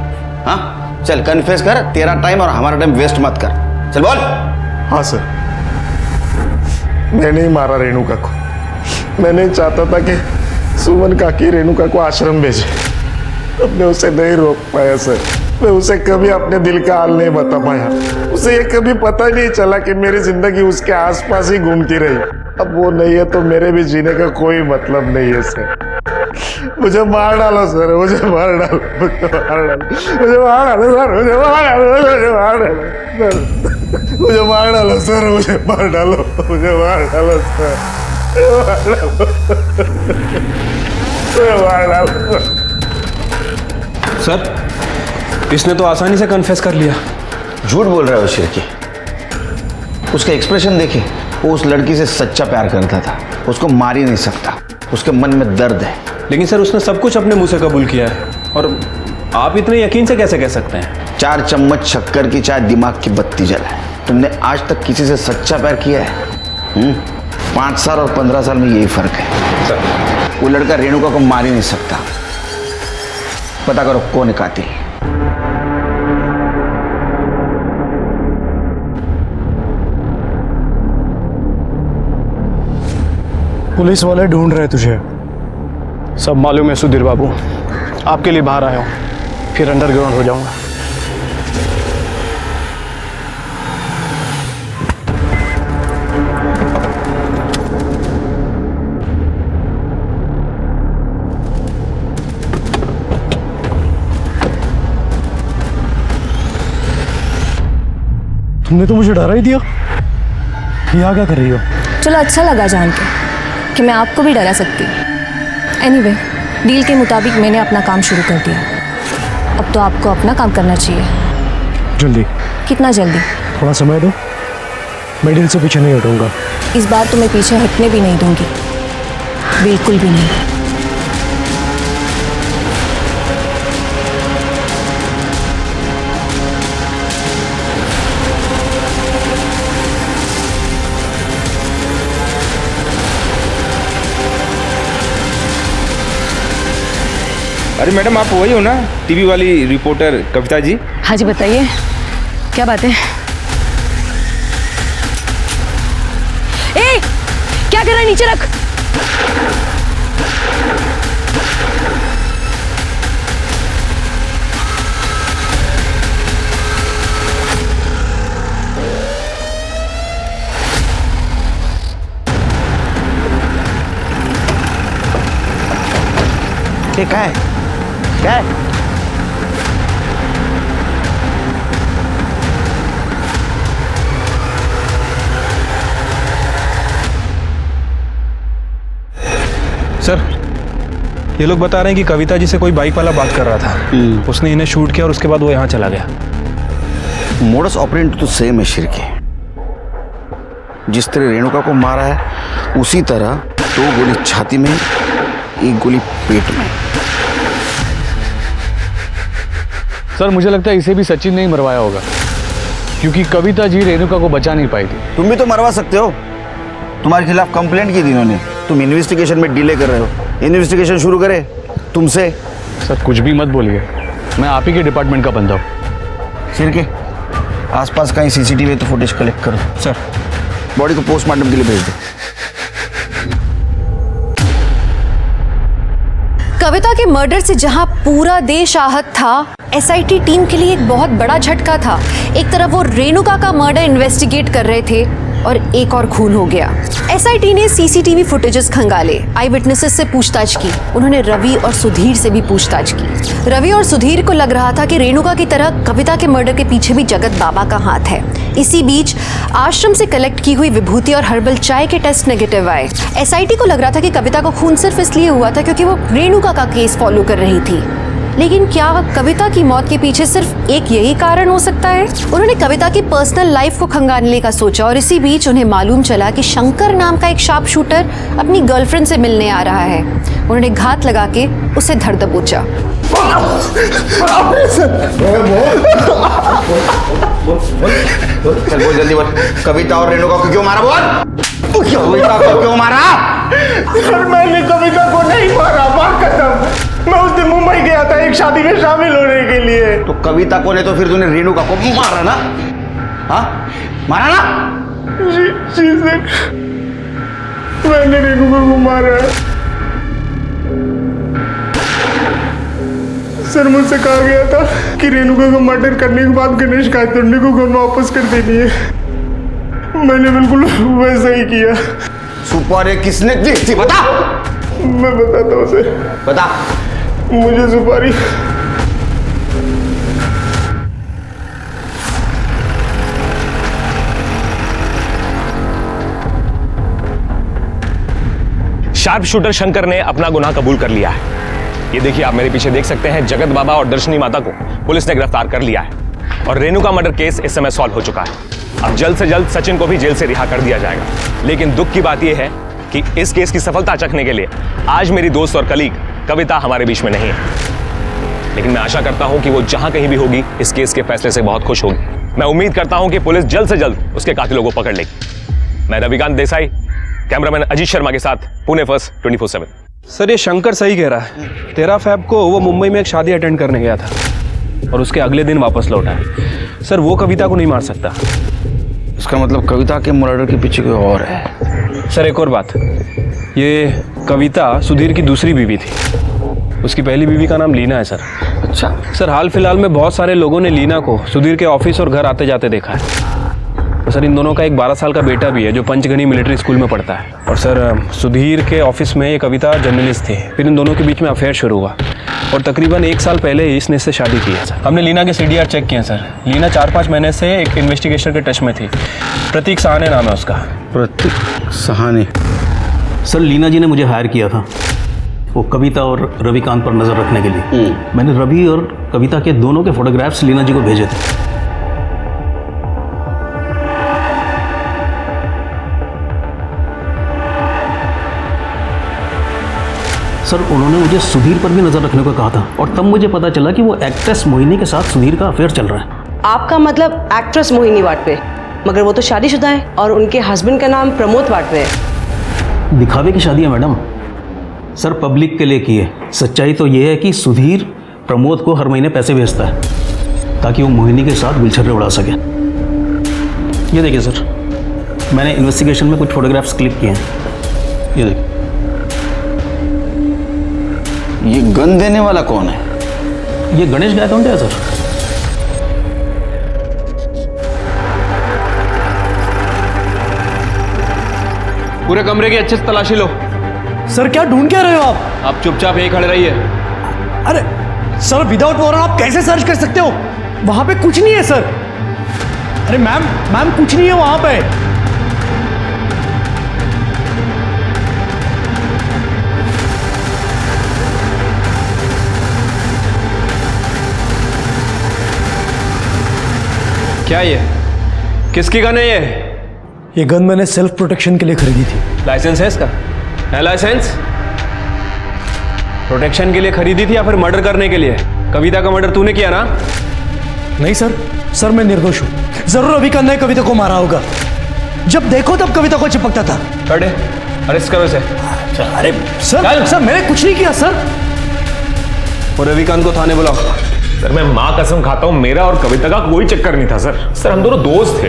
हाँ चल कन्फेस कर, तेरा टाइम और हमारा टाइम वेस्ट मत कर। चल बोल। हाँ सर, मैंने ही मारा रेणुका को। मैंने चाहता था कि सुमन काकी रेणुका को आश्रम भेजे। अब मैं उसे नहीं रोक पाया सर। मैं उसे कभी अपने दिल का हाल नहीं बता पाया। उसे ये कभी पता ही नहीं चला कि मेरी जिंदगी उसके आसपास ही घूमती रही। अब वो नहीं है तो मेरे भी जीने का कोई मतलब नहीं है सर। मुझे मार डालो सर, मुझे मार डालो, मुझे मार डालो, मुझे मार डालो सर, मुझे मार डालो, मुझे मार डालो, मुझे मार डालो सर, मुझे मार डालो, मुझे मार डालो सर, मुझे मार डालो। सर, इसने तो आसानी से कन्फेस कर लिया। झूठ बोल रहा है वो शिरकी। उसका एक्सप्रेशन देखे, वो उस लड़की से सच्चा प्यार करता था, उसको मार ही नहीं सकता, उसके मन में दर्द है। लेकिन सर उसने सब कुछ अपने मुंह से कबूल किया है, और आप इतने यकीन से कैसे कह सकते हैं? 4 चम्मच शक्कर की चाय दिमाग की बत्ती जलाए। तुमने आज तक किसी से सच्चा प्यार किया है? 5 साल और 15 साल में यही फर्क है सर। वो लड़का रेणुका को मार ही नहीं सकता। पता करो कौन है कातिल। पुलिस वाले ढूंढ रहे तुझे। सब मालूम है सुधीर बाबू, आपके लिए बाहर आया हूँ, फिर अंडरग्राउंड हो जाऊंगा। तुमने तो मुझे डरा ही दिया। यहाँ क्या कर रही हो? चलो अच्छा लगा जान के कि मैं आपको भी डरा सकती हूँ। एनीवे, डील के मुताबिक मैंने अपना काम शुरू कर दिया। अब तो आपको अपना काम करना चाहिए। जल्दी। कितना जल्दी? थोड़ा समय दो, मैं डील से पीछे नहीं हटूंगा। इस बार तो मैं पीछे हटने भी नहीं दूंगी, बिल्कुल भी नहीं। अरे मैडम, आप वही हो ना, टीवी वाली रिपोर्टर कविता जी? हाँ जी, बताइए क्या बात है? ए, क्या कर रहा है? नीचे रख। क्या है? क्या है? सर, ये लोग बता रहे हैं कि कविता जी से कोई बाइक वाला बात कर रहा था। उसने इन्हें शूट किया और उसके बाद वो यहाँ चला गया। मोडस ऑपरेंडी तो सेम है शिरके। जिस तरह रेणुका को मारा है उसी तरह 2 गोली छाती में, 1 गोली पेट में। सर मुझे लगता है इसे भी सचिन ने ही मरवाया होगा, क्योंकि कविता जी रेणुका को बचा नहीं पाई थी। तुम भी तो मरवा सकते हो। तुम्हारे खिलाफ कंप्लेंट की थी इन्होंने। तुम इन्वेस्टिगेशन में डिले कर रहे हो। इन्वेस्टिगेशन शुरू करे तुमसे। सर कुछ भी मत बोलिए, मैं आप ही के डिपार्टमेंट का बंदा हूँ। शिरके, आसपास कहीं सीसीटीवी तो फुटेज कलेक्ट करो। सर, बॉडी को पोस्टमार्टम के लिए भेज दो। कविता के मर्डर से जहां पूरा देश आहत था, एसआईटी टीम के लिए एक बहुत बड़ा झटका था। एक तरफ वो रेणुका का मर्डर इन्वेस्टिगेट कर रहे थे और एक और खून हो गया। एसआईटी ने सीसीटीवी फुटेजेस खंगाले, आई विटनेसेस से पूछताछ की। उन्होंने रवि और सुधीर से भी पूछताछ की। रवि और सुधीर को लग रहा था कि रेणुका की तरह कविता के मर्डर के पीछे भी जगत बाबा का हाथ है। इसी बीच आश्रम से कलेक्ट की हुई विभूति और हर्बल चाय के टेस्ट नेगेटिव आए। एसआईटी को लग रहा था कि कविता को खून सिर्फ इसलिए हुआ था क्योंकि वो रेणुका का केस फॉलो कर रही थी। लेकिन क्या कविता की मौत के पीछे सिर्फ एक यही कारण हो सकता है? उन्होंने कविता की पर्सनल लाइफ को खंगालने का सोचा और इसी बीच उन्हें मालूम चला कि शंकर नाम का एक शार्प शूटर अपनी गर्लफ्रेंड से मिलने आ रहा है। उन्होंने घात लगा के उसे धर दबोचा। चल बोल, जल्दी बोल। कविता और रेणुका को क्यों मारा? बोल, कविता को क्यों मारा? सर मैंने कविता को नहीं मारा, मां कसम। मैं उस दिन मुंबई गया था एक शादी में शामिल होने के लिए। तो कविता को नहीं तो फिर तूने रेणुका को मारा ना? हाँ, मारा ना? जी सर, मैंने रेणुका को मारा है। सर मुझसे कहा गया था कि रेणुका का मर्डर करने के बाद गणेश कायतुंडे को घर में वापस कर देनी है। मैंने बिल्कुल वैसा ही किया। सुपारी किसने दी थी बता? मैं बताता हूँ सर। बता। मुझे सुपारी शार्प शूटर शंकर ने अपना गुनाह कबूल कर लिया है। ये देखिए, आप मेरे पीछे देख सकते हैं, जगत बाबा और दर्शनी माता को पुलिस ने गिरफ्तार कर लिया है और रेणुका मर्डर केस इस समय सॉल्व हो चुका है। अब जल्द से जल्द सचिन को भी जेल से रिहा कर दिया जाएगा। लेकिन दुख की बात यह है कि इस केस की सफलता चखने के लिए आज मेरी दोस्त और कलीग कविता हमारे बीच में नहीं है। लेकिन मैं आशा करता हूं कि वो जहां कहीं भी होगी इस केस के फैसले से बहुत खुश होगी। मैं उम्मीद करता हूं कि पुलिस जल्द से जल्द उसके कातिलों को पकड़ लेगी। मैं रविकांत देसाई, कैमरामैन अजीत शर्मा के साथ, पुणे फर्स्ट 24/7। सर, ये शंकर सही कह रहा है। 13 फ़रवरी को वो मुंबई में एक शादी अटेंड करने गया था और उसके अगले दिन वापस लौटा है। सर, वो कविता को नहीं मार सकता। इसका मतलब कविता के मर्डर के पीछे कोई और है। सर, एक और बात, ये कविता सुधीर की दूसरी बीवी थी। उसकी पहली बीवी का नाम लीना है सर। अच्छा सर, हाल फिलहाल में बहुत सारे लोगों ने लीना को सुधीर के ऑफिस और घर आते जाते देखा है। तो सर, इन दोनों का एक 12 साल का बेटा भी है जो पंचगनी मिलिट्री स्कूल में पढ़ता है। और सर, सुधीर के ऑफिस में ये कविता जर्नलिस्ट थी। फिर इन दोनों के बीच में अफेयर शुरू हुआ और तकरीबन 1 साल पहले ही इसने इससे शादी की है सर। हमने लीना के CDR चेक किए सर। लीना 4-5 महीने से एक इन्वेस्टिगेशन के टच में थी। प्रतीक सहाने नाम है उसका। प्रतीक सहाने? सर, लीना जी ने मुझे हायर किया था वो कविता और रविकांत पर नज़र रखने के लिए। मैंने रवि और कविता के दोनों के फोटोग्राफ्स लीना जी को भेजे थे। सर, उन्होंने मुझे सुधीर पर भी नज़र रखने को कहा था और तब मुझे पता चला कि वो एक्ट्रेस मोहिनी के साथ सुधीर का अफेयर चल रहा है। आपका मतलब एक्ट्रेस मोहिनी वाटवे, मगर वो तो शादीशुदा है और उनके हस्बैंड का नाम प्रमोद वाटवे है। दिखावे की शादी है मैडम। सर, पब्लिक के लिए की है। सच्चाई तो ये है कि सुधीर प्रमोद को हर महीने पैसे भेजता है ताकि वो मोहिनी के साथ गुलछर्रे उड़ा सके। ये देखिए सर। मैंने इन्वेस्टिगेशन में कुछ फोटोग्राफ्स क्लिक किए हैं, ये देख। ये गन देने वाला कौन है? ये गणेश गायतोंडे है सर। पूरे कमरे की अच्छे से तलाशी लो। सर क्या ढूंढ क्या रहे हो आप? आप चुपचाप यहीं खड़े रहिए। अरे सर, विदाउट वारंट आप कैसे सर्च कर सकते हो? वहां पे कुछ नहीं है सर। अरे मैम कुछ नहीं है वहां पे। क्या ये? किसकी गन है ये? ये गन मैंने सेल्फ प्रोटेक्शन के लिए खरीदी थी। लाइसेंस है इसका? है लाइसेंस? प्रोटेक्शन के लिए खरीदी थी या फिर मर्डर करने के लिए? कविता का मर्डर तूने किया ना? नहीं सर मैं निर्दोष हूं। जरूर अभी करना है, कविता को मारा होगा। जब देखो तब कविता को चिपकता था। अरे अरेस्ट करो इसे। अरे सर मैंने कुछ नहीं किया सर। और रविकांत को थाने बुलाओ। सर मैं माँ कसम खाता हूँ, मेरा और कविता का कोई चक्कर नहीं था सर। सर हम दोनों दोस्त थे,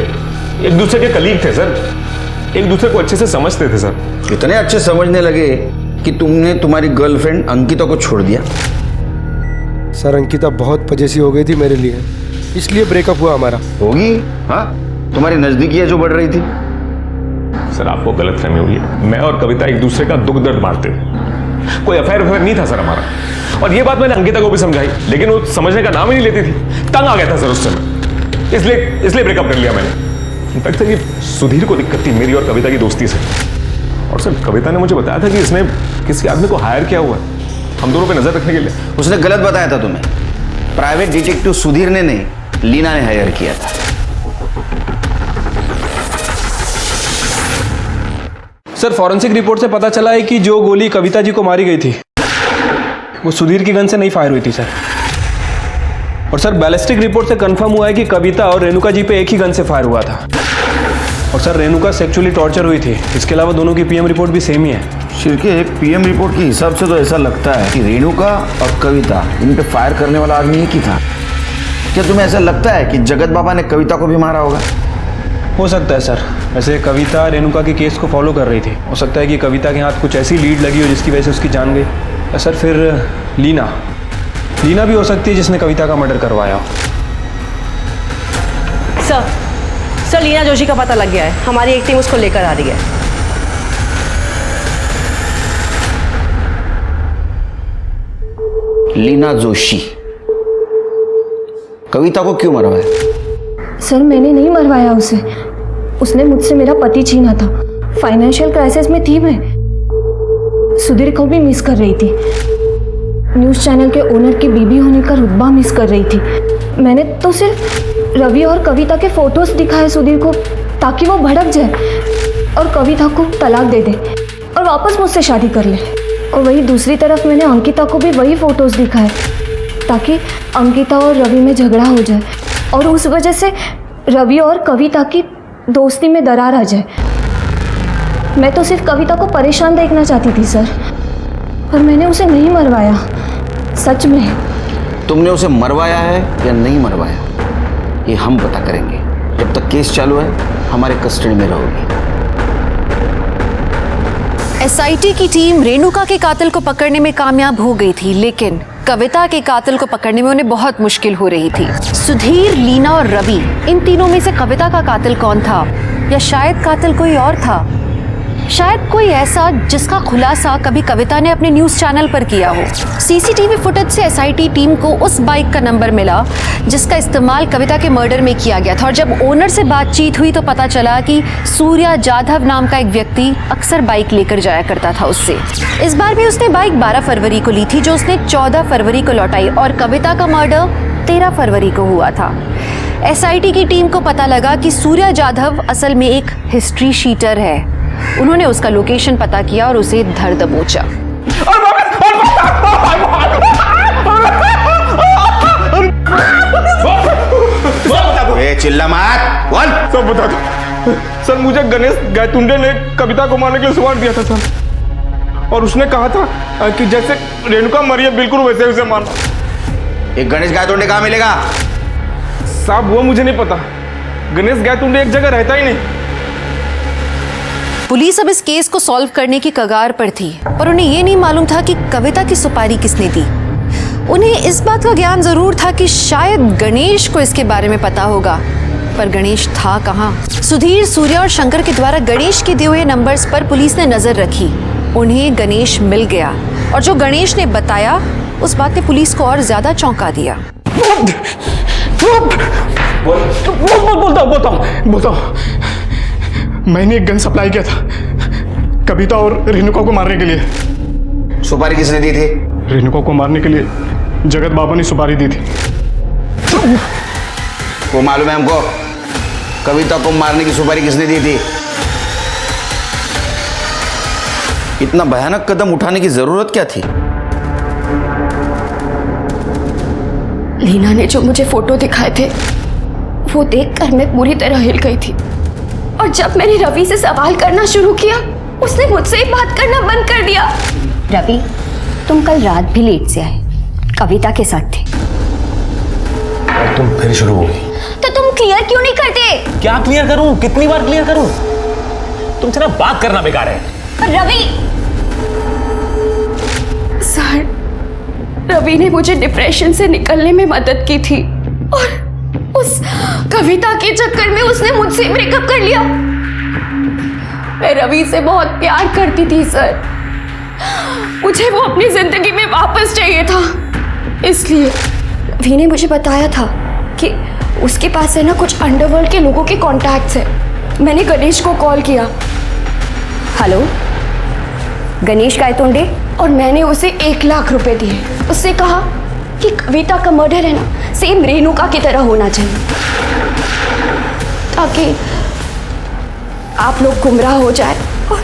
एक दूसरे के कलीग थे सर, एक दूसरे को अच्छे से समझते थे सर। इतने अच्छे समझने लगे कि तुमने तुम्हारी गर्लफ्रेंड अंकिता को छोड़ दिया? सर अंकिता बहुत पजेसिव हो गई थी मेरे लिए, इसलिए ब्रेकअप हुआ हमारा। होगी, हाँ, तुम्हारी नजदीकियां जो बढ़ रही थी। सर आपको गलतफहमी हुई है, मैं और कविता एक दूसरे का दुख दर्द बांटते थे, कोई अफेयर नहीं था सर हमारा। और ये बात मैंने अंकिता को भी समझाई, लेकिन वो समझने का नाम ही नहीं लेती थी। तंग आ गया था सर उस समय, इसलिए ब्रेकअप कर लिया मैंने। इनफैक्ट सर ये सुधीर को दिक्कत थी मेरी और कविता की दोस्ती से। और सर कविता ने मुझे बताया था कि इसने किसी आदमी को हायर किया हुआ है हम दोनों पे नजर रखने के लिए। उसने गलत बताया था तुम्हें। प्राइवेट डिटेक्टिव सुधीर ने नहीं, लीना ने हायर किया था। सर फॉरेंसिक रिपोर्ट से पता चला है कि जो गोली कविता जी को मारी गई थी वो सुधीर की गन से नहीं फायर हुई थी सर। और सर बैलिस्टिक रिपोर्ट से कंफर्म हुआ है कि कविता और रेणुका जी पे एक ही गन से फायर हुआ था। और सर रेणुका सेक्सुअली टॉर्चर हुई थी। इसके अलावा दोनों की पीएम रिपोर्ट भी सेम ही है। शिरके, पीएम रिपोर्ट के हिसाब से तो ऐसा लगता है कि रेणुका और कविता इन पे फायर करने वाला आदमी एक ही था। क्या तुम्हें ऐसा लगता है कि जगत बाबा ने कविता को भी मारा होगा? हो सकता है सर। वैसे कविता रेणुका के केस को फॉलो कर रही थी, हो सकता है कि कविता के हाथ कुछ ऐसी लीड लगी हो जिसकी वजह से उसकी जान गई। सर फिर लीना भी हो सकती है जिसने कविता का मर्डर करवाया हो। सर लीना जोशी का पता लग गया है, हमारी एक टीम उसको लेकर आ रही है। लीना जोशी कविता को क्यों मरवाया? सर मैंने नहीं मरवाया उसे, उसने मुझसे मेरा पति छीना था। फाइनेंशियल क्राइसिस में थी मैं, सुधीर को भी मिस कर रही थी, न्यूज़ चैनल के ओनर की बीबी होने का रुतबा मिस कर रही थी। मैंने तो सिर्फ रवि और कविता के फोटोज दिखाए सुधीर को ताकि वो भड़क जाए और कविता को तलाक दे दे और वापस मुझसे शादी कर ले। और वही दूसरी तरफ मैंने अंकिता को भी वही फोटोज दिखाए ताकि अंकिता और रवि में झगड़ा हो जाए और उस वजह से रवि और कविता की दोस्ती में दरार आ जाए। मैं तो सिर्फ कविता को परेशान देखना चाहती थी सर, पर मैंने उसे नहीं मरवाया। सच में। तुमने उसे मरवाया है या नहीं मरवाया ये हम पता करेंगे। जब तक केस चालू है हमारे कस्टडी में रहोगी। एसआईटी की टीम रेणुका के कातिल को पकड़ने में कामयाब हो गई थी, लेकिन कविता के कातिल को पकड़ने में उन्हें बहुत मुश्किल हो रही थी। सुधीर, लीना और रवि, इन तीनों में से कविता का कातिल कौन था, या शायद कातिल कोई और था? शायद कोई ऐसा जिसका खुलासा कभी कविता ने अपने न्यूज़ चैनल पर किया हो। सीसीटीवी फुटेज से एसआईटी टीम को उस बाइक का नंबर मिला जिसका इस्तेमाल कविता के मर्डर में किया गया था। और जब ओनर से बातचीत हुई तो पता चला कि सूर्या जाधव नाम का एक व्यक्ति अक्सर बाइक लेकर जाया करता था उससे। इस बार भी उसने बाइक 12 फरवरी को ली थी, जो उसने 14 फरवरी को लौटाई, और कविता का मर्डर 13 फरवरी को हुआ था। एसआईटी की टीम को पता लगा कि सूर्या जाधव असल में एक हिस्ट्री शीटर है। उन्होंने उसका लोकेशन पता किया और उसे धर दबोचा। चिल्ला मत, बोल। सब बता दो सर। मुझे गणेश गायतुंडे ने कविता को मारने के लिए सवाल दिया था सर, और उसने कहा था कि जैसे रेणुका मरी है बिल्कुल वैसे उसे मारना। एक गणेश गायतुंडे कहाँ मिलेगा? साहब वो मुझे नहीं पता। गणेश गायतुंडे एक जगह रहता ही नहीं। पुलिस अब इस केस को सॉल्व करने की कगार पर थी, पर उन्हें ये नहीं मालूम था कि कविता की सुपारी किसने दी। उन्हें इस बात का ज्ञान जरूर था कि शायद गणेश को इसके बारे में पता होगा, पर गणेश था कहाँ? सुधीर, सूर्या और शंकर के द्वारा गणेश के दिए हुए नंबर्स पर पुलिस ने नजर रखी। उन्हें गणेश मिल गया और जो गणेश ने बताया उस बात ने पुलिस को और ज्यादा चौंका दिया। बोलता हूँ मैंने एक गन सप्लाई किया था कविता और रेणुका को मारने के लिए। सुपारी किसने दी थी? रेणुका को मारने के लिए जगत बाबा ने सुपारी दी थी। वो मालूम है हमको, कविता को मारने की सुपारी किसने दी थी? इतना भयानक कदम उठाने की जरूरत क्या थी? लीना ने जो मुझे फोटो दिखाए थे वो देखकर मैं पूरी तरह हिल गई थी, और जब मैंने रवि से सवाल करना शुरू किया उसने मुझसे ही बात करना बंद कर दिया। रवि, तुम कल रात भी लेट से आए, कविता के साथ थे। और तुम फिर शुरू हो गई। तो तुम क्लियर क्यों नहीं करते? क्या क्लियर करूं? कितनी बार क्लियर करूं? तुमसे ना बात करना बेकार है। पर रवि, सर, रवि ने मुझे डिप्रेशन से निकलने में मदद की थी, और उस कविता के चक्कर में उसने मुझसे ब्रेकअप कर लिया। मैं रवि से बहुत प्यार करती थी सर, मुझे वो अपनी जिंदगी में वापस चाहिए था, इसलिए रवि ने मुझे बताया था कि उसके पास है ना कुछ अंडरवर्ल्ड के लोगों के कॉन्टैक्ट्स है। मैंने गणेश को कॉल किया। हेलो, गणेश गायतोंडे? और मैंने उसे 1 लाख रुपए दिए। उससे कहा कि कविता का मर्डर है ना सेम रेणुका की तरह होना चाहिए, ताकि आप लोग गुमराह हो जाए, और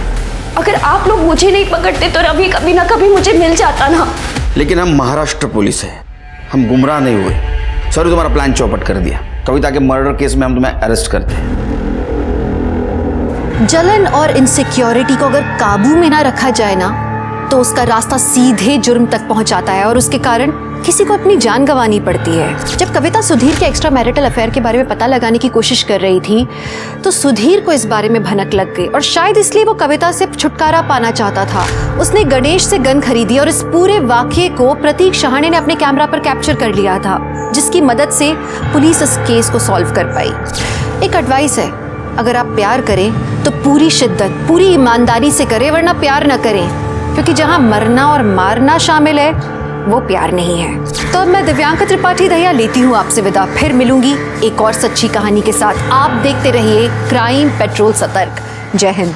अगर आप लोग मुझे नहीं पकड़ते तो रवि कभी ना कभी मुझे मिल जाता ना। लेकिन हम महाराष्ट्र पुलिस है, हम गुमराह नहीं हुए। सॉरी, तुम्हारा प्लान चौपट कर दिया। कविता के मर्डर केस में हम तुम्हें अरेस्ट करते हैं। जलन और इनसिक्योरिटी को अगर काबू में ना रखा जाए ना तो उसका रास्ता सीधे जुर्म तक पहुंचाता है, और उसके कारण किसी को अपनी जान गंवानी पड़ती है। जब कविता सुधीर के एक्स्ट्रा मैरिटल अफेयर के बारे में पता लगाने की कोशिश कर रही थी तो सुधीर को इस बारे में भनक लग गई, और शायद इसलिए वो कविता से छुटकारा पाना चाहता था। उसने गणेश से गन खरीदी और इस पूरे वाकये को प्रतीक शहाणे ने अपने कैमरा पर कैप्चर कर लिया था, जिसकी मदद से पुलिस इस केस को सॉल्व कर पाई। एक एडवाइस है, अगर आप प्यार करें तो पूरी शिद्दत, पूरी ईमानदारी से करें, वरना प्यार न करें, क्योंकि जहां मरना और मारना शामिल है वो प्यार नहीं है। तो अब मैं दिव्यांका त्रिपाठी दहिया लेती हूँ आपसे विदा। फिर मिलूंगी एक और सच्ची कहानी के साथ। आप देखते रहिए क्राइम पेट्रोल सतर्क। जय हिंद।